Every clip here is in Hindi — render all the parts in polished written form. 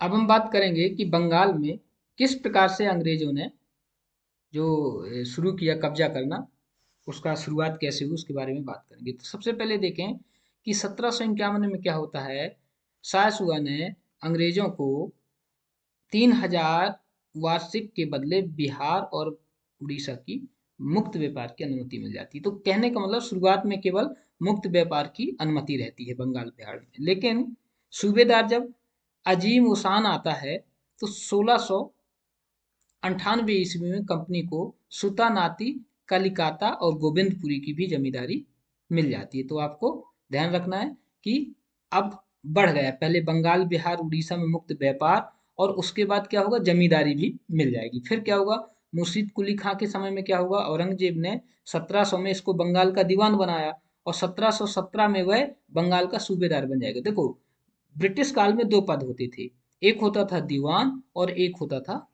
अब हम बात करेंगे कि बंगाल में किस प्रकार से अंग्रेजों ने जो शुरू किया कब्जा करना, उसका शुरुआत कैसे हुई उसके बारे में बात करेंगे। तो सबसे पहले देखें कि 1751 में क्या होता है। शाहसुआ ने अंग्रेजों को 3000 वार्षिक के बदले बिहार और उड़ीसा की मुक्त व्यापार की अनुमति मिल जाती है। तो कहने का मतलब शुरुआत में केवल मुक्त व्यापार की अनुमति रहती है बंगाल बिहार में, लेकिन सूबेदार जब अजीम उसान आता है तो 1698 ईस्वी में कंपनी को सुतानाती, कलिकाता और गोविंदपुरी की भी जमींदारी मिल जाती है। तो आपको ध्यान रखना है कि अब बढ़ गया, पहले बंगाल बिहार उड़ीसा में मुक्त व्यापार और उसके बाद क्या होगा, जमींदारी भी मिल जाएगी। फिर क्या होगा, मुर्शीद कुली खां के समय में क्या होगा, औरंगजेब ने 1700 में इसको बंगाल का दीवान बनाया और 1717 में वह बंगाल का सूबेदार बन जाएगा। देखो, ब्रिटिश काल में दो पद होते थे, एक होता था दीवान और एक होता था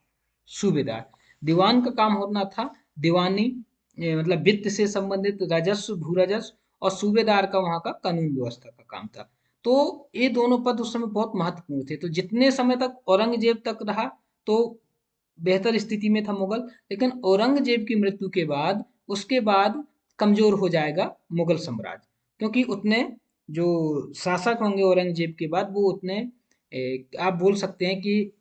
सूबेदार। दीवान का काम होना था दीवानी, मतलब वित्त से संबंधित राजस्व, भू राजस्व, और सूबेदार का वहां का कानून व्यवस्था का काम था। तो ये दोनों पद उस समय बहुत महत्वपूर्ण थे। तो जितने समय तक औरंगजेब तक रहा तो बेहतर स्थिति में था मुगल, लेकिन औरंगजेब की मृत्यु के बाद उसके बाद कमजोर हो जाएगा मुगल साम्राज्य, क्योंकि उतने जो शासक होंगे औरंगजेब के बाद वो उतने आप बोल सकते हैं कि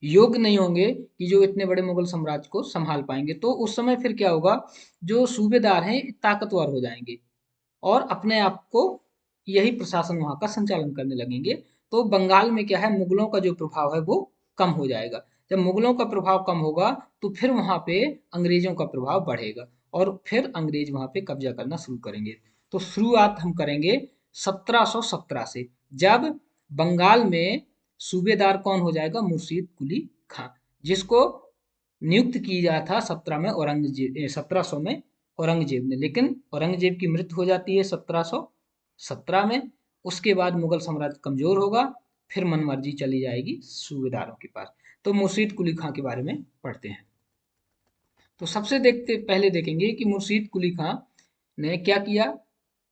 योग्य नहीं होंगे कि जो इतने बड़े मुगल साम्राज्य को संभाल पाएंगे। तो उस समय फिर क्या होगा, जो सूबेदार हैं ताकतवर हो जाएंगे और अपने आप को यही प्रशासन वहां का संचालन करने लगेंगे। तो बंगाल में क्या है, मुगलों का जो प्रभाव है वो कम हो जाएगा। जब मुगलों का प्रभाव कम होगा तो फिर वहां पे अंग्रेजों का प्रभाव बढ़ेगा और फिर अंग्रेज वहां पे कब्जा करना शुरू करेंगे। तो शुरुआत हम करेंगे 1717 से, जब बंगाल में सूबेदार कौन हो जाएगा, मुर्शीद कुली खां, जिसको नियुक्त किया था 1700 में औरंगजेब ने। लेकिन औरंगजेब की मृत्यु हो जाती है 1717 में। उसके बाद मुगल साम्राज्य कमजोर होगा, फिर मनमर्जी चली जाएगी सूबेदारों के पास। तो मुर्शीद कुली खां के बारे में पढ़ते हैं। तो सबसे देखते पहले देखेंगे कि मुर्शीद कुली खां ने क्या किया।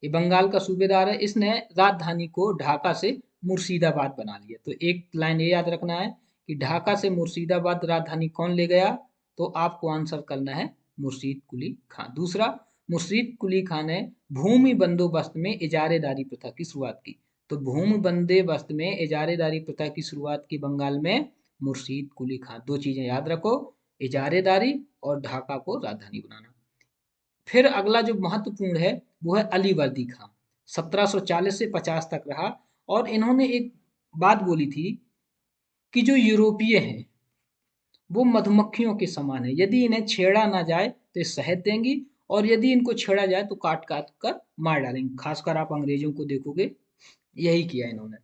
ये बंगाल का सूबेदार है, इसने राजधानी को ढाका से मुर्शिदाबाद बना लिया। तो एक लाइन ये याद रखना है कि ढाका से मुर्शिदाबाद राजधानी कौन ले गया, तो आपको आंसर करना है मुर्शीद कुली खां। दूसरा, मुर्शीद कुली खां ने भूमि बंदोबस्त में इजारेदारी प्रथा की शुरुआत की। तो भूमि बंदोबस्त में इजारेदारी प्रथा की शुरुआत की बंगाल में मुर्शीद कुली खां। दो चीजें याद रखो, इजारेदारी और ढाका को राजधानी बनाना। फिर अगला जो महत्वपूर्ण है वो है अली वर्दी खां। 1740 से 50 तक रहा और इन्होंने एक बात बोली थी कि जो यूरोपीय हैं वो मधुमक्खियों के समान है, यदि इन्हें छेड़ा ना जाए तो ये शहद देंगी और यदि इनको छेड़ा जाए तो काट काट कर मार डालेंगे। खासकर आप अंग्रेजों को देखोगे, यही किया इन्होंने।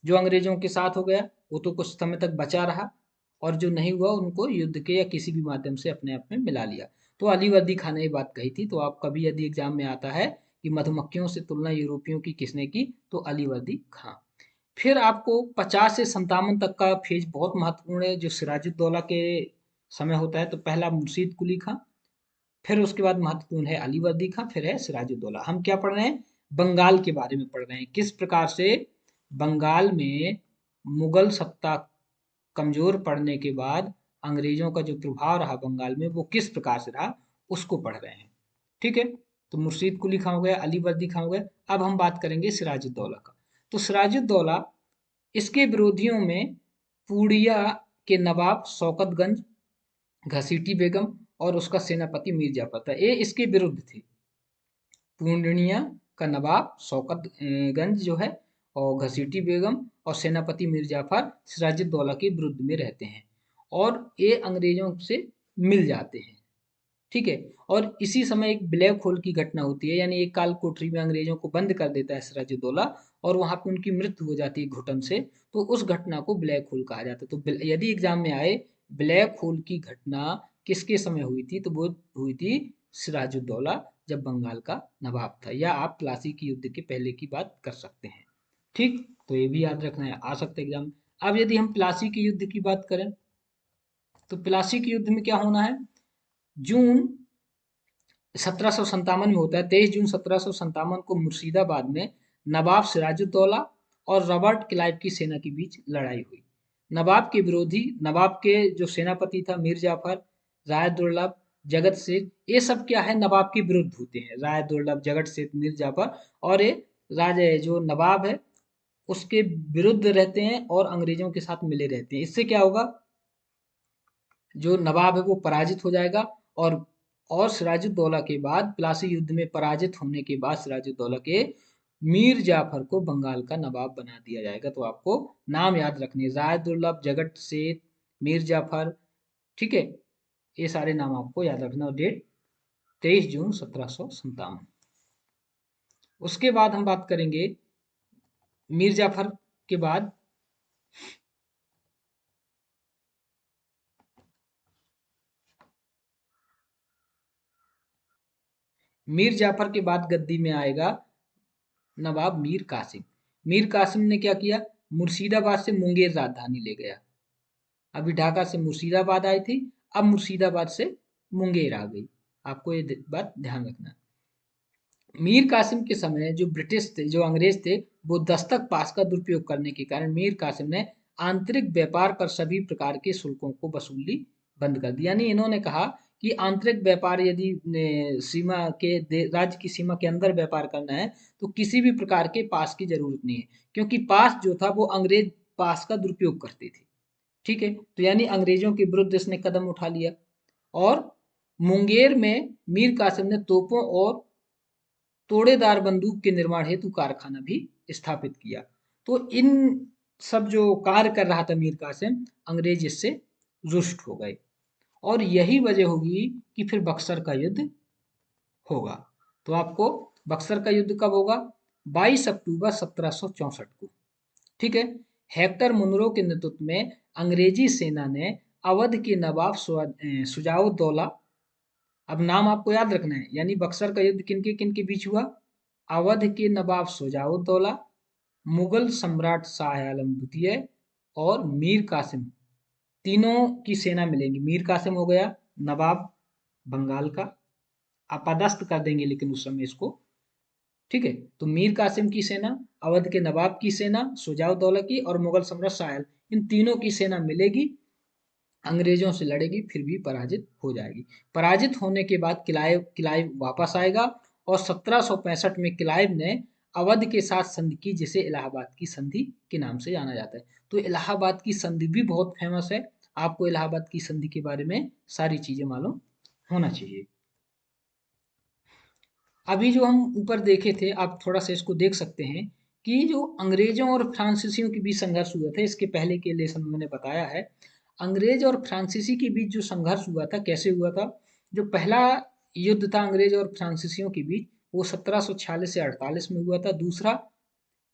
जो अंग्रेजों के साथ हो गया वो तो कुछ समय तक बचा रहा और जो नहीं हुआ उनको युद्ध के या किसी भी माध्यम से अपने आप में मिला लिया। तो अली वर्दी खान ने ये बात कही थी। तो आप कभी यदि एग्जाम में आता है कि मधुमक्खियों से तुलना यूरोपियों की किसने की, तो अली वर्दी खान। फिर आपको 50 से 57 तक का फेज बहुत महत्वपूर्ण है, जो सिराजुद्दौला के समय होता है। तो पहला मुर्शीद कुली खां, फिर उसके बाद महत्वपूर्ण है अली वर्दी खां, फिर है सिराजुद्दौला। हम क्या पढ़ रहे हैं, बंगाल के बारे में पढ़ रहे हैं, किस प्रकार से बंगाल में मुगल सत्ता कमजोर पड़ने के बाद अंग्रेजों का जो प्रभाव रहा बंगाल में वो किस प्रकार से रहा, उसको पढ़ रहे हैं। ठीक है, तो मुर्शीद कुली खां हो गया, अली वर्दी खां हो गया। अब हम बात करेंगे सिराजुद्दौला का। तो सिराजुद्दौला, इसके विरोधियों में पूर्णिया के नवाब शौकतगंज, घसीटी बेगम और उसका सेनापति मीर जाफर था, ये इसके विरुद्ध थे। पूर्णिया का नवाब शौकतगंज जो है और घसीटी बेगम और सेनापति मीर जाफर सिराजुद्दौला के विरुद्ध में रहते हैं और ये अंग्रेजों से मिल जाते हैं। ठीक है, और इसी समय एक ब्लैक होल की घटना होती है, यानी एक काल कोठरी में अंग्रेजों को बंद कर देता है सिराजुद्दौला और वहां पे उनकी मृत्यु हो जाती है घुटन से। तो उस घटना को ब्लैक होल कहा जाता है। तो यदि एग्जाम में आए ब्लैक होल की घटना किसके समय हुई थी, तो वो हुई थी सिराजुद्दौला जब बंगाल का नवाब था, या आप प्लासी की युद्ध के पहले की बात कर सकते हैं। ठीक, तो ये भी याद रखना है, आ सकते एग्जाम में। अब यदि हम प्लासी के युद्ध की बात करें तो प्लासी के युद्ध में क्या होना है, जून 1757 में होता है। 23 जून 1757 को मुर्शिदाबाद में नवाब सिराजुद्दौला और रॉबर्ट क्लाइव की सेना के बीच लड़ाई हुई। नवाब के विरोधी, नवाब के जो सेनापति था मीर जाफर, राय दुर्लभ, जगत सेठ, ये सब क्या है नवाब के विरुद्ध होते हैं। राय दुर्लभ, जगत सेठ, मीर जाफर और ये राजे जो नवाब है उसके विरुद्ध रहते हैं और अंग्रेजों के साथ मिले रहते हैं। इससे क्या होगा, जो नवाब है वो पराजित हो जाएगा और सिराजुद्दौला के बाद प्लासी युद्ध में पराजित होने के बाद सिराजुद्दौला के मीर जाफर को बंगाल का नवाब बना दिया जाएगा। तो आपको नाम याद रखने, राय दुर्लभ, जगत सेठ, मीर जाफर, ठीक है, ये सारे नाम आपको याद रखना। और डेट 23 जून 1757। उसके बाद हम बात करेंगे मीर जाफर के बाद मीर जाफर के बाद गद्दी में आएगा नवाब मीर कासिम। मीर कासिम ने क्या किया, मुर्शिदाबाद से मुंगेर राजधानी ले गया। अभी ढाका से मुर्शिदाबाद आई थी, अब मुर्शिदाबाद से मुंगेर आ गई। आपको ये बात ध्यान रखना। मीर कासिम के समय जो ब्रिटिश थे, जो अंग्रेज थे, वो दस्तक पास का दुरुपयोग करने के कारण मीर कासिम ने आंतरिक व्यापार पर सभी प्रकार के शुल्कों को वसूली बंद कर दी। यानी इन्होंने कहा कि आंतरिक व्यापार यदि सीमा के राज्य की सीमा के अंदर व्यापार करना है तो किसी भी प्रकार के पास की जरूरत नहीं है, क्योंकि पास जो था वो अंग्रेज पास का दुरुपयोग करते थे। ठीक है, तो यानी अंग्रेजों के विरुद्ध इसने कदम उठा लिया और मुंगेर में मीर कासिम ने तोपों और तोड़ेदार बंदूक के निर्माण हेतु कारखाना भी स्थापित किया। तो इन सब जो कार्य कर रहा था मीर कासिम, अंग्रेज इससे रुष्ट हो गए और यही वजह होगी कि फिर बक्सर का युद्ध होगा। तो आपको बक्सर का युद्ध कब होगा, 22 अक्टूबर 1764 को। ठीक है, हेक्टर मुनरो के नेतृत्व में अंग्रेजी सेना ने अवध के नवाब सुजाउद्दौला, अब नाम आपको याद रखना है, यानी बक्सर का युद्ध किनके किनके बीच हुआ, अवध के नवाब सुजाउद्दौला, मुगल सम्राट शाह आलम द्वितीय और मीर कासिम, तीनों की सेना मिलेंगी। मीर कासिम हो गया नवाब बंगाल का, अपदस्थ कर देंगे लेकिन उस समय इसको, ठीक है। तो मीर कासिम की सेना, अवध के नवाब की सेना, सुजाउद्दौला की और मुगल सम्राट शाह आलम, इन तीनों की सेना मिलेगी, अंग्रेजों से लड़ेगी, फिर भी पराजित हो जाएगी। पराजित होने के बाद क्लाइव क्लाइव वापस आएगा और 1765 में क्लाइव ने अवध के साथ संधि की, जिसे इलाहाबाद की संधि के नाम से जाना जाता है। तो इलाहाबाद की संधि भी बहुत फेमस है, आपको इलाहाबाद की संधि के बारे में सारी चीजें मालूम होना चाहिए। अभी जो हम ऊपर देखे थे, आप थोड़ा सा इसको देख सकते हैं कि जो अंग्रेजों और फ्रांसीसियों के बीच संघर्ष हुआ था, इसके पहले के लेसन में मैंने बताया है। अंग्रेज और फ्रांसीसी के बीच जो संघर्ष हुआ था, कैसे हुआ था, जो पहला युद्ध था अंग्रेज और फ्रांसीसियों के बीच, वो 1746 से 48 में हुआ था। दूसरा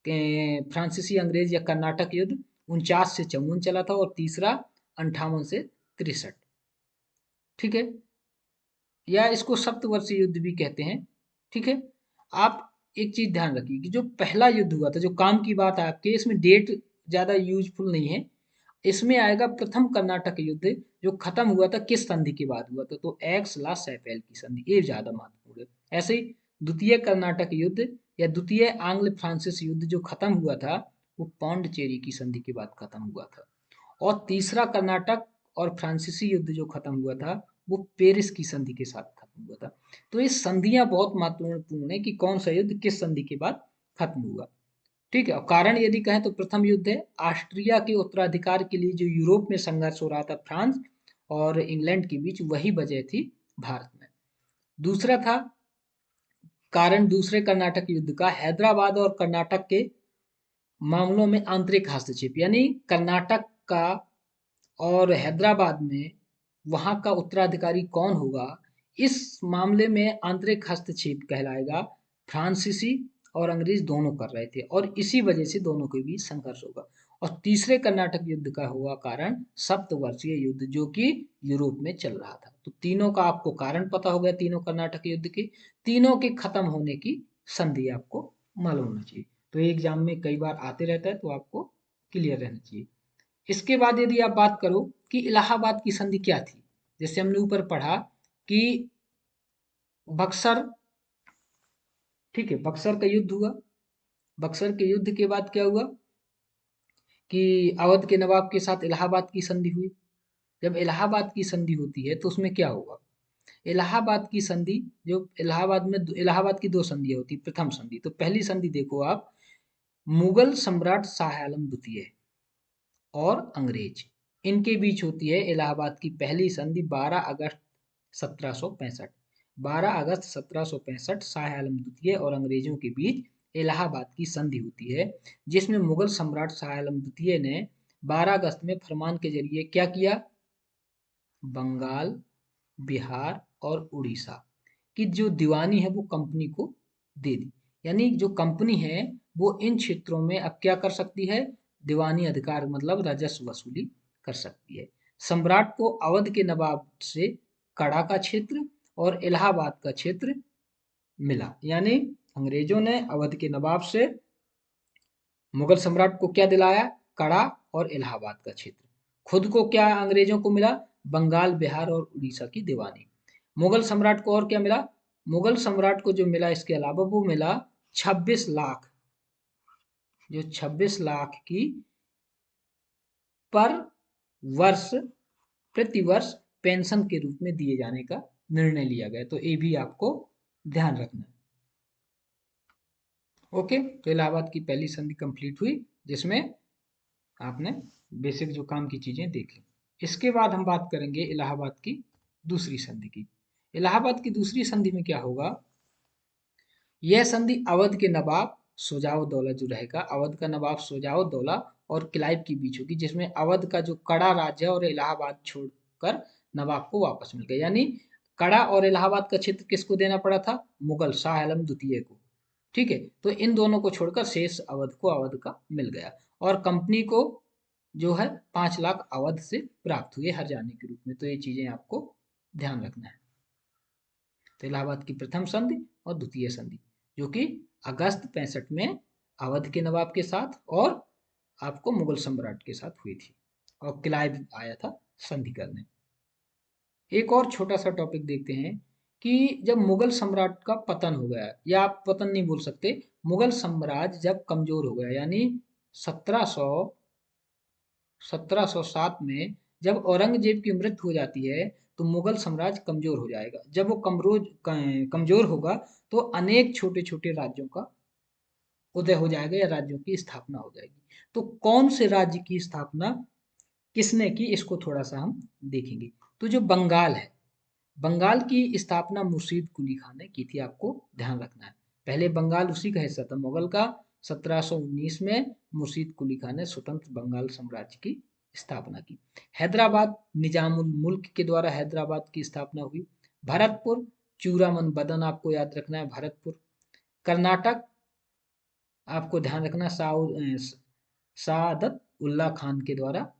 फ्रांसीसी अंग्रेज या कर्नाटक युद्ध 49 से 54 चला था और तीसरा 58 से 63। ठीक है, या इसको सप्तवर्षीय युद्ध भी कहते हैं। ठीक है, आप एक चीज ध्यान रखिए कि जो पहला युद्ध हुआ था, जो काम की बात है आपके, इसमें डेट ज्यादा यूजफुल नहीं है। इसमें आएगा प्रथम कर्नाटक युद्ध, जो खत्म हुआ था किस संधि के बाद हुआ था, तो एक्स ला सैफेल की संधि, ये ज्यादा महत्वपूर्ण है। ऐसे ही द्वितीय कर्नाटक युद्ध या द्वितीय आंग्ल फ्रांसिस युद्ध जो खत्म हुआ था, वो पौंडचेरी की संधि के बाद खत्म हुआ था। और तीसरा कर्नाटक और फ्रांसीसी युद्ध जो खत्म हुआ था, वो पेरिस की संधि के साथ खत्म हुआ था। तो ये संधियां बहुत महत्वपूर्ण है कि कौन सा युद्ध किस संधि के बाद खत्म हुआ। ठीक है, और कारण यदि कहें तो प्रथम युद्ध है ऑस्ट्रिया के उत्तराधिकार के लिए जो यूरोप में संघर्ष हो रहा था फ्रांस और इंग्लैंड के बीच, वही वजह थी भारत में। दूसरा था कारण दूसरे कर्नाटक युद्ध का, हैदराबाद और कर्नाटक के मामलों में आंतरिक हस्तक्षेप, यानी कर्नाटक का और हैदराबाद में वहां का उत्तराधिकारी कौन होगा, इस मामले में आंतरिक हस्तक्षेप कहलाएगा। फ्रांसीसी और अंग्रेज दोनों कर रहे थे और इसी वजह से दोनों के बीच संघर्ष होगा। और तीसरे कर्नाटक युद्ध का हुआ कारण सप्तवर्षीय युद्ध, जो कि यूरोप में चल रहा था। तो तीनों का आपको कारण पता हो गया, तीनों कर्नाटक युद्ध के, तीनों के खत्म होने की संधि आपको मालूम होना चाहिए। तो एग्जाम में कई बार आते रहता है, तो आपको क्लियर रहना चाहिए। इसके बाद यदि आप बात करो कि इलाहाबाद की संधि क्या थी, जैसे हमने ऊपर पढ़ा कि बक्सर, ठीक है, बक्सर का युद्ध हुआ। बक्सर के युद्ध के बाद क्या हुआ कि अवध के नवाब के साथ इलाहाबाद की संधि हुई। जब इलाहाबाद की संधि होती है तो उसमें क्या होगा? इलाहाबाद की संधि, जो इलाहाबाद की दो संधियां होती, प्रथम संधि, तो पहली संधि देखो आप, मुगल सम्राट शाह आलम द्वितीय और अंग्रेज, इनके बीच होती है इलाहाबाद की पहली संधि 12 अगस्त 1765। 12 अगस्त 1765 शाह आलम द्वितीय और अंग्रेजों के बीच इलाहाबाद की संधि होती है, जिसमें मुगल सम्राट शाह आलम द्वितीय ने 12 अगस्त में फरमान के जरिए क्या किया? बंगाल, बिहार और उड़ीसा की जो दीवानी है वो कंपनी को दे दी। यानी जो कंपनी है वो इन क्षेत्रों में अब क्या कर सकती है? दीवानी अधिकार मतलब राजस्व वसूली कर सकती है। सम्राट को अवध के नवाब से कड़ा का क्षेत्र और इलाहाबाद का क्षेत्र मिला। यानी अंग्रेजों ने अवध के नवाब से मुगल सम्राट को क्या दिलाया? कड़ा और इलाहाबाद का क्षेत्र। खुद को क्या अंग्रेजों को मिला? बंगाल, बिहार और उड़ीसा की दीवानी। मुगल सम्राट को और क्या मिला? मुगल सम्राट को जो मिला इसके अलावा वो मिला 26 लाख, जो 26 लाख की पर वर्ष, प्रति वर्ष पेंशन के रूप में दिए जाने का निर्णय लिया गया। तो ये भी आपको ध्यान रखना है। ओके, तो इलाहाबाद की पहली संधि कंप्लीट हुई, जिसमें आपने बेसिक जो काम की चीजें देख ली। इसके बाद हम बात करेंगे इलाहाबाद की दूसरी संधि की। इलाहाबाद की दूसरी संधि में क्या होगा? यह संधि अवध के नवाब शुजाउद्दौला जो रहेगा, अवध का नवाब शुजाउद्दौला और क्लाइव के बीच होगी, जिसमें अवध का जो कड़ा राज्य और इलाहाबाद छोड़कर नवाब को वापस मिल गया। यानी कड़ा और इलाहाबाद का क्षेत्र किसको देना पड़ा था? मुगल शाह आलम द्वितीय को। ठीक है, तो इन दोनों को छोड़कर शेष अवध को अवध का मिल गया, और कंपनी को जो है 5 लाख अवध से प्राप्त हुए हर्जाने के रूप में। तो ये चीजें आपको ध्यान रखना है। तो इलाहाबाद की प्रथम संधि और द्वितीय संधि जो कि अगस्त 65 में अवध के नवाब के साथ और आपको मुगल सम्राट के साथ हुई थी, और क्लाइव आया था संधि करने। एक और छोटा सा टॉपिक देखते हैं कि जब मुगल सम्राट का पतन हो गया, या आप पतन नहीं बोल सकते, मुगल साम्राज्य जब कमजोर हो गया, यानी 1707 में जब औरंगजेब की मृत्यु हो जाती है तो मुगल साम्राज्य कमजोर हो जाएगा। जब वो कमजोर होगा तो अनेक छोटे छोटे राज्यों का उदय हो जाएगा या राज्यों की स्थापना हो जाएगी। तो कौन से राज्य की स्थापना किसने की, इसको थोड़ा सा हम देखेंगे। तो जो बंगाल है, बंगाल की स्थापना मुर्शीद कुली खान ने की थी, आपको ध्यान रखना है। पहले बंगाल उसी का हिस्सा था मुगल का। 1719 में मुर्शीद कुली खान ने स्वतंत्र बंगाल साम्राज्य की स्थापना की। हैदराबाद निजामुल मुल्क के द्वारा हैदराबाद की स्थापना हुई। भरतपुर चूरामन बदन आपको याद रखना है, भरतपुर। कर्नाटक आपको ध्यान रखना, सादत उल्ला खान के द्वारा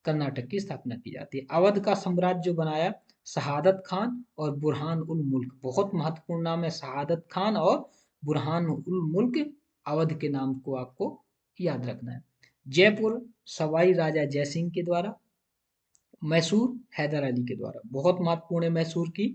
कर्नाटक की स्थापना की जाती है। अवध का साम्राज्य जो बनाया शहादत खान और बुरहान उल मुल्क, बहुत महत्वपूर्ण नाम है शहादत खान और बुरहान उल मुल्क, अवध के नाम को आपको याद रखना है। जयपुर सवाई राजा जयसिंह के द्वारा। मैसूर हैदर अली के द्वारा, बहुत महत्वपूर्ण है मैसूर की